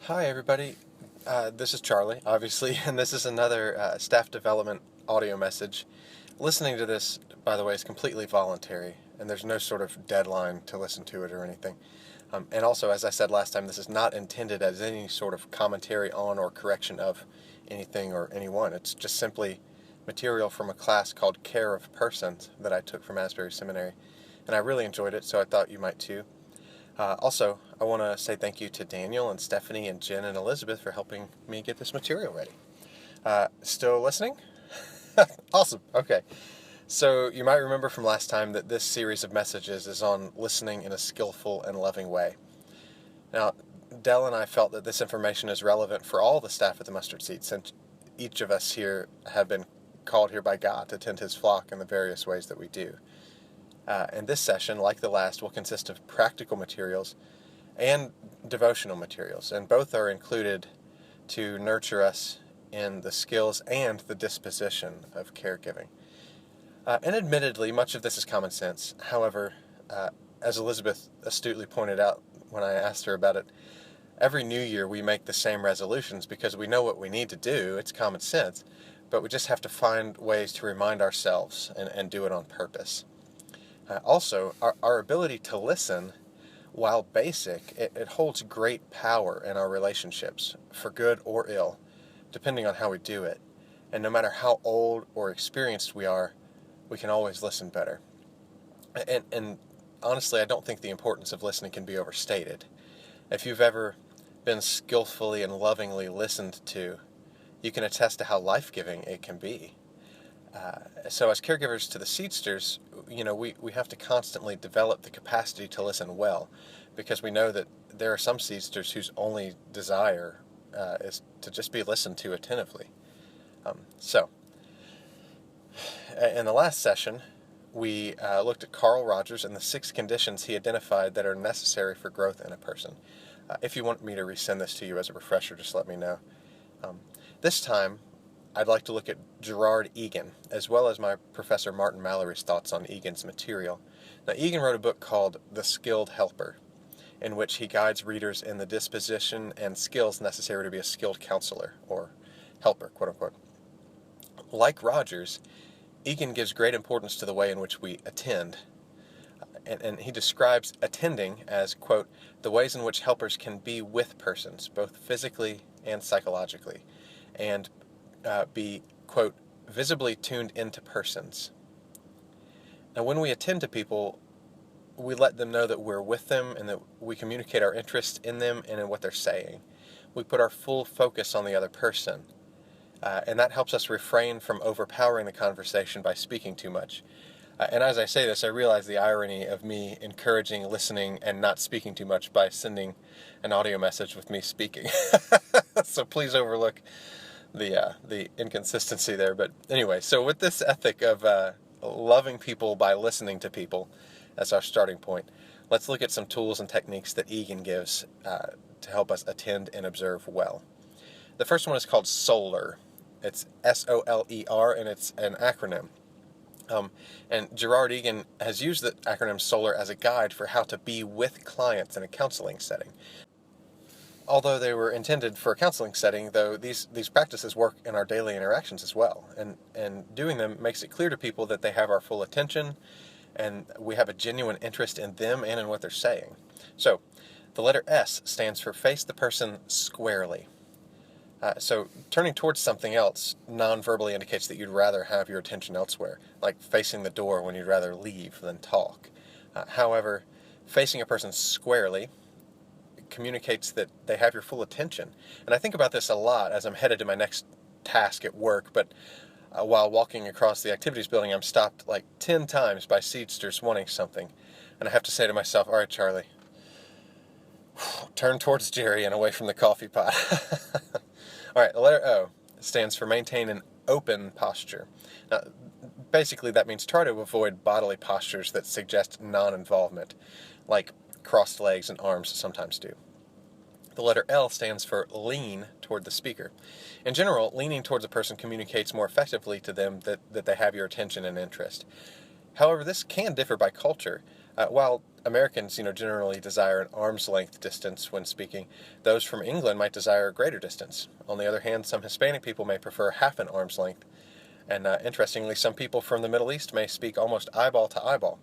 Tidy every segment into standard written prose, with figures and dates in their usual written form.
Hi everybody, this is Charlie, obviously, and this is another staff development audio message. Listening to this, by the way, is completely voluntary, and there's no sort of deadline to listen to it or anything. And also, as I said last time, this is not intended as any sort of commentary on or correction of anything or anyone. It's just simply material from a class called Care of Persons that I took from Asbury Seminary, and I really enjoyed it, so I thought you might too. Also, I want to say thank you to Daniel and Stephanie and Jen and Elizabeth for helping me get this material ready. Still listening? Awesome. Okay. So you might remember from last time that this series of messages is on listening in a skillful and loving way. Now, Dell and I felt that this information is relevant for all the staff at the Mustard Seed, since each of us here have been called here by God to tend His flock in the various ways that we do. And this session, like the last, will consist of practical materials and devotional materials, and both are included to nurture us in the skills and the disposition of caregiving. And admittedly, much of this is common sense. However, as Elizabeth astutely pointed out when I asked her about it, every new year we make the same resolutions because we know what we need to do. It's common sense, but we just have to find ways to remind ourselves and do it on purpose. Also, our ability to listen, while basic, it holds great power in our relationships, for good or ill, depending on how we do it. And no matter how old or experienced we are, we can always listen better. And honestly, I don't think the importance of listening can be overstated. If you've ever been skillfully and lovingly listened to, you can attest to how life-giving it can be. So as caregivers to the seedsters, we have to constantly develop the capacity to listen well, because we know that there are some seedsters whose only desire is to just be listened to attentively. So, in the last session, we looked at Carl Rogers and the 6 conditions he identified that are necessary for growth in a person. If you want me to resend this to you as a refresher, just let me know. This time, I'd like to look at Gerard Egan, as well as my professor Martin Mallory's thoughts on Egan's material. Now, Egan wrote a book called The Skilled Helper, in which he guides readers in the disposition and skills necessary to be a skilled counselor, or helper, quote-unquote. Like Rogers, Egan gives great importance to the way in which we attend, and he describes attending as, quote, the ways in which helpers can be with persons, both physically and psychologically, and be, quote, visibly tuned into persons. Now, when we attend to people, we let them know that we're with them and that we communicate our interest in them and in what they're saying. We put our full focus on the other person, and that helps us refrain from overpowering the conversation by speaking too much. And as I say this, I realize the irony of me encouraging listening and not speaking too much by sending an audio message with me speaking. So please overlook the inconsistency there. But anyway, so with this ethic of loving people by listening to people as our starting point, let's look at some tools and techniques that Egan gives to help us attend and observe well. The first one is called SOLER. It's SOLER, and it's an acronym. And Gerard Egan has used the acronym SOLER as a guide for how to be with clients in a counseling setting. Although they were intended for a counseling setting, though, these practices work in our daily interactions as well. And doing them makes it clear to people that they have our full attention and we have a genuine interest in them and in what they're saying. So, the letter S stands for face the person squarely. So, turning towards something else non-verbally indicates that you'd rather have your attention elsewhere, like facing the door when you'd rather leave than talk. However, facing a person squarely communicates that they have your full attention. And I think about this a lot as I'm headed to my next task at work, but while walking across the activities building, I'm stopped like 10 times by seedsters wanting something. And I have to say to myself, all right, Charlie, turn towards Jerry and away from the coffee pot. All right, the letter O stands for maintain an open posture. Now, basically that means try to avoid bodily postures that suggest non-involvement, like crossed legs and arms sometimes do. The letter L stands for lean toward the speaker. In general, leaning towards a person communicates more effectively to them that they have your attention and interest. However, this can differ by culture. While Americans, generally desire an arm's length distance when speaking, those from England might desire a greater distance. On the other hand, some Hispanic people may prefer half an arm's length. And interestingly, some people from the Middle East may speak almost eyeball to eyeball.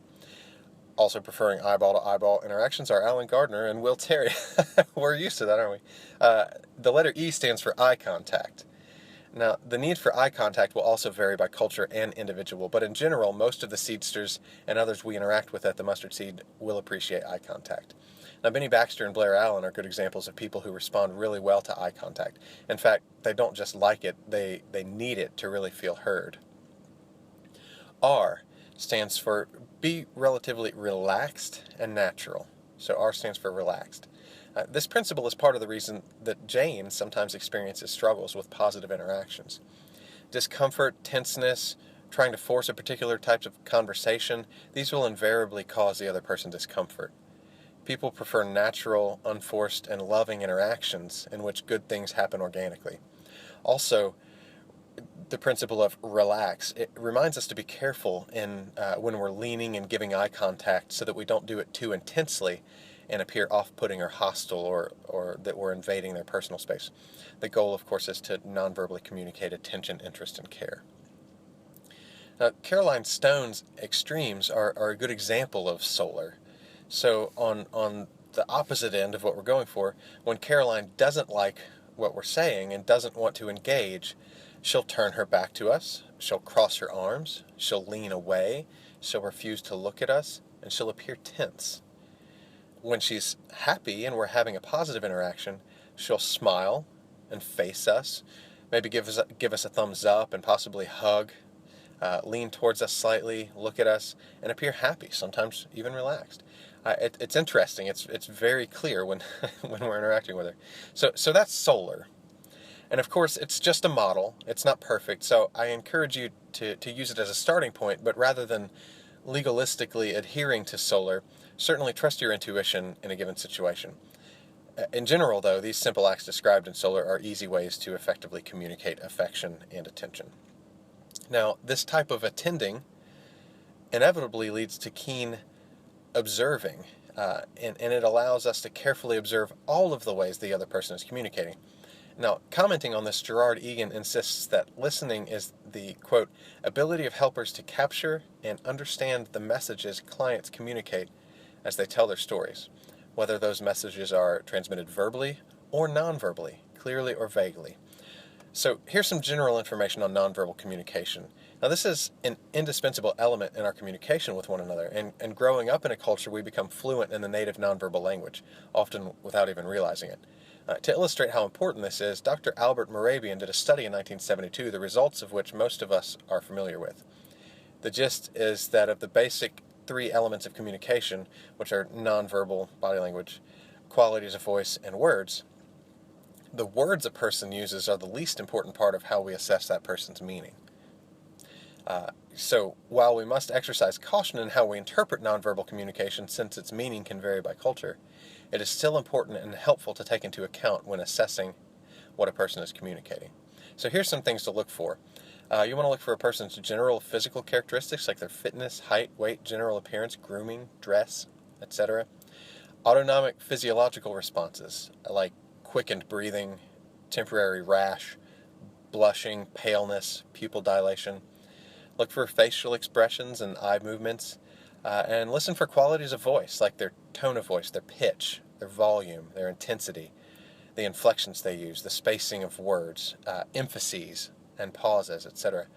Also preferring eyeball to eyeball interactions are Alan Gardner and Will Terry. We're used to that, aren't we? The letter E stands for eye contact. Now, the need for eye contact will also vary by culture and individual, but in general, most of the seedsters and others we interact with at the Mustard Seed will appreciate eye contact. Now, Benny Baxter and Blair Allen are good examples of people who respond really well to eye contact. In fact, they don't just like it, they need it to really feel heard. R stands for be relatively relaxed and natural. So R stands for relaxed. This principle is part of the reason that Jane sometimes experiences struggles with positive interactions. Discomfort, tenseness, trying to force a particular type of conversation, these will invariably cause the other person discomfort. People prefer natural, unforced, and loving interactions in which good things happen organically. Also, the principle of relax, it reminds us to be careful when we're leaning and giving eye contact so that we don't do it too intensely and appear off-putting or hostile or that we're invading their personal space. The goal, of course, is to non-verbally communicate attention, interest, and care. Now, Caroline Stone's extremes are a good example of SOLER. So on the opposite end of what we're going for, when Caroline doesn't like what we're saying and doesn't want to engage, she'll turn her back to us, she'll cross her arms, she'll lean away, she'll refuse to look at us, and she'll appear tense. When she's happy and we're having a positive interaction, she'll smile and face us, maybe give us a thumbs up and possibly hug, lean towards us slightly, look at us, and appear happy, sometimes even relaxed. It's interesting. It's very clear when when we're interacting with her. So that's SOLER. And of course, it's just a model. It's not perfect. So I encourage you to use it as a starting point, but rather than legalistically adhering to SOLER, certainly trust your intuition in a given situation. In general, though, these simple acts described in SOLER are easy ways to effectively communicate affection and attention. Now, this type of attending inevitably leads to keen observing, and it allows us to carefully observe all of the ways the other person is communicating. Now, commenting on this, Gerard Egan insists that listening is the, quote, ability of helpers to capture and understand the messages clients communicate as they tell their stories, whether those messages are transmitted verbally or non-verbally, clearly or vaguely. So here's some general information on nonverbal communication. Now, this is an indispensable element in our communication with one another, and growing up in a culture, we become fluent in the native nonverbal language, often without even realizing it. To illustrate how important this is, Dr. Albert Morabian did a study in 1972, the results of which most of us are familiar with. The gist is that of the basic 3 elements of communication, which are nonverbal body language, qualities of voice, and words, the words a person uses are the least important part of how we assess that person's meaning. So while we must exercise caution in how we interpret nonverbal communication, since its meaning can vary by culture, it is still important and helpful to take into account when assessing what a person is communicating. So here's some things to look for. You want to look for a person's general physical characteristics like their fitness, height, weight, general appearance, grooming, dress, etc. Autonomic physiological responses like quickened breathing, temporary rash, blushing, paleness, pupil dilation. Look for facial expressions and eye movements, and listen for qualities of voice like their tone of voice, their pitch, their volume, their intensity, the inflections they use, the spacing of words, emphases and pauses, etc.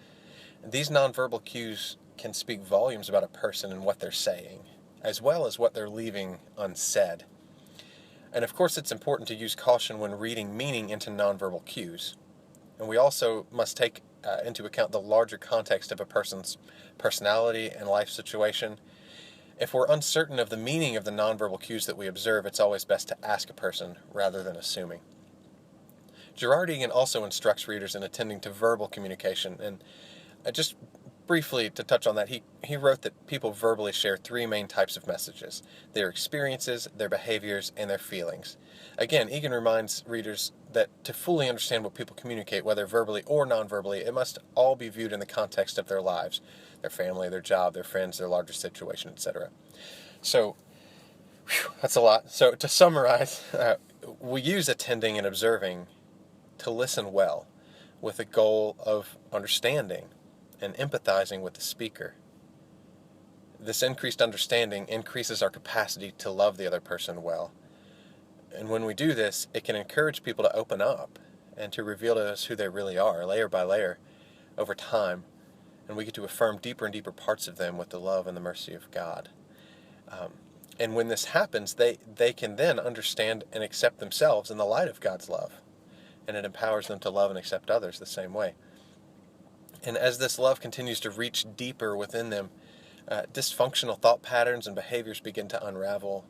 These nonverbal cues can speak volumes about a person and what they're saying, as well as what they're leaving unsaid. And of course, it's important to use caution when reading meaning into nonverbal cues. And we also must take into account the larger context of a person's personality and life situation. If we're uncertain of the meaning of the nonverbal cues that we observe, it's always best to ask a person rather than assuming. Gerard Egan also instructs readers in attending to verbal communication, and just briefly to touch on that, he wrote that people verbally share 3 main types of messages: their experiences, their behaviors, and their feelings. Again, Egan reminds readers that to fully understand what people communicate, whether verbally or non-verbally, it must all be viewed in the context of their lives, their family, their job, their friends, their larger situation, etc. So, that's a lot. So to summarize, we use attending and observing to listen well with the goal of understanding and empathizing with the speaker. This increased understanding increases our capacity to love the other person well. And when we do this, it can encourage people to open up and to reveal to us who they really are, layer by layer, over time. And we get to affirm deeper and deeper parts of them with the love and the mercy of God. And when this happens, they can then understand and accept themselves in the light of God's love. And it empowers them to love and accept others the same way. And as this love continues to reach deeper within them, dysfunctional thought patterns and behaviors begin to unravel.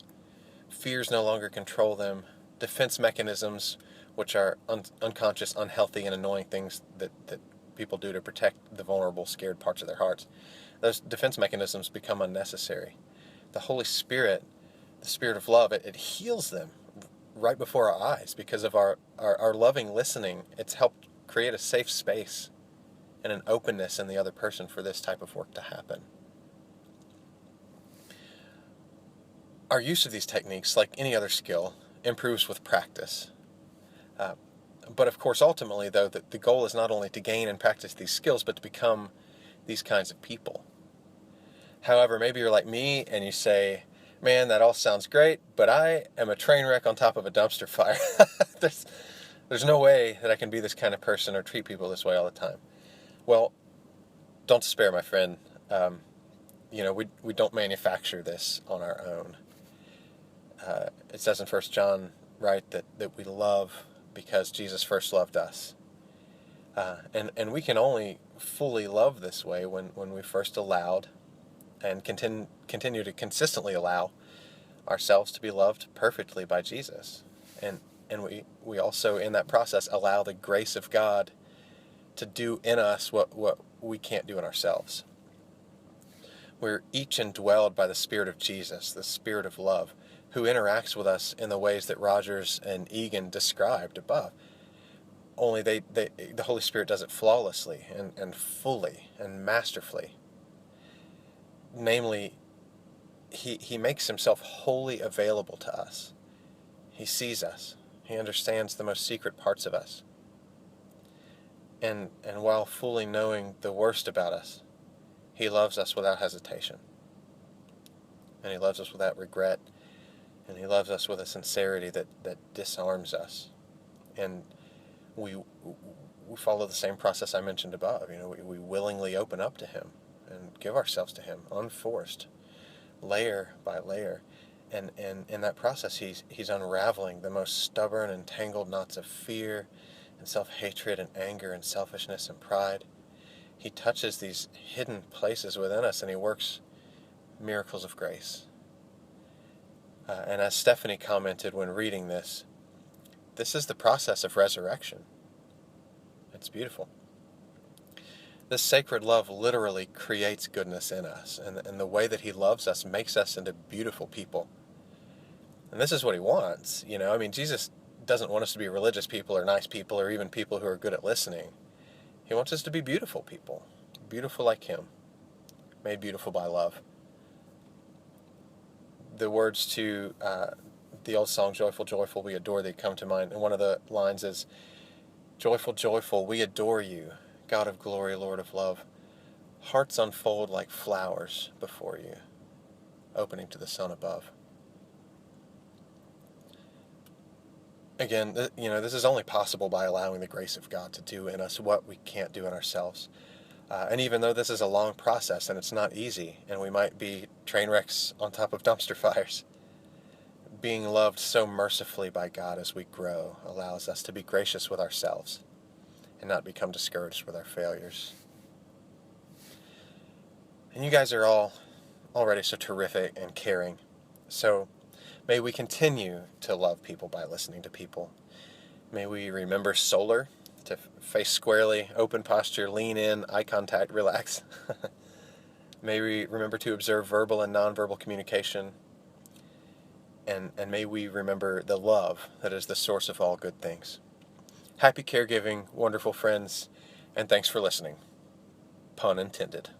Fears no longer control them. Defense mechanisms, which are unconscious, unhealthy, and annoying things that people do to protect the vulnerable, scared parts of their hearts, those defense mechanisms become unnecessary. The Holy Spirit, the Spirit of love, it heals them right before our eyes because of our loving listening. It's helped create a safe space and an openness in the other person for this type of work to happen. Our use of these techniques, like any other skill, improves with practice. But of course, ultimately, though, the goal is not only to gain and practice these skills, but to become these kinds of people. However, maybe you're like me and you say, man, that all sounds great, but I am a train wreck on top of a dumpster fire. There's no way that I can be this kind of person or treat people this way all the time. Well, don't despair, my friend. We don't manufacture this on our own. It says in 1 John, right, that we love because Jesus first loved us. And we can only fully love this way when we first allowed and continue to consistently allow ourselves to be loved perfectly by Jesus. And we also, in that process, allow the grace of God to do in us what we can't do in ourselves. We're each indwelled by the Spirit of Jesus, the Spirit of love, who interacts with us in the ways that Rogers and Egan described above. Only the Holy Spirit does it flawlessly and fully and masterfully. Namely, he makes himself wholly available to us. He sees us. He understands the most secret parts of us. And while fully knowing the worst about us, he loves us without hesitation. And he loves us without regret. And he loves us with a sincerity that disarms us. And we follow the same process I mentioned above. We willingly open up to him and give ourselves to him, unforced, layer by layer. And in that process, he's unraveling the most stubborn and tangled knots of fear and self-hatred and anger and selfishness and pride. He touches these hidden places within us, and he works miracles of grace. And as Stephanie commented when reading this is the process of resurrection. It's beautiful. This sacred love literally creates goodness in us, and the way that he loves us makes us into beautiful people. And this is what he wants. Jesus doesn't want us to be religious people or nice people or even people who are good at listening. He wants us to be beautiful people, beautiful like him, made beautiful by love. The words to the old song, Joyful, Joyful, We Adore Thee, come to mind. And one of the lines is, Joyful, joyful, we adore you, God of glory, Lord of love. Hearts unfold like flowers before you, opening to the sun above. Again, this is only possible by allowing the grace of God to do in us what we can't do in ourselves. And even though this is a long process and it's not easy, and we might be train wrecks on top of dumpster fires, being loved so mercifully by God as we grow allows us to be gracious with ourselves and not become discouraged with our failures. And you guys are all already so terrific and caring. So may we continue to love people by listening to people. May we remember SOLER, to face squarely, open posture, lean in, eye contact, relax. May we remember to observe verbal and nonverbal communication. And may we remember the love that is the source of all good things. Happy caregiving, wonderful friends, and thanks for listening. Pun intended.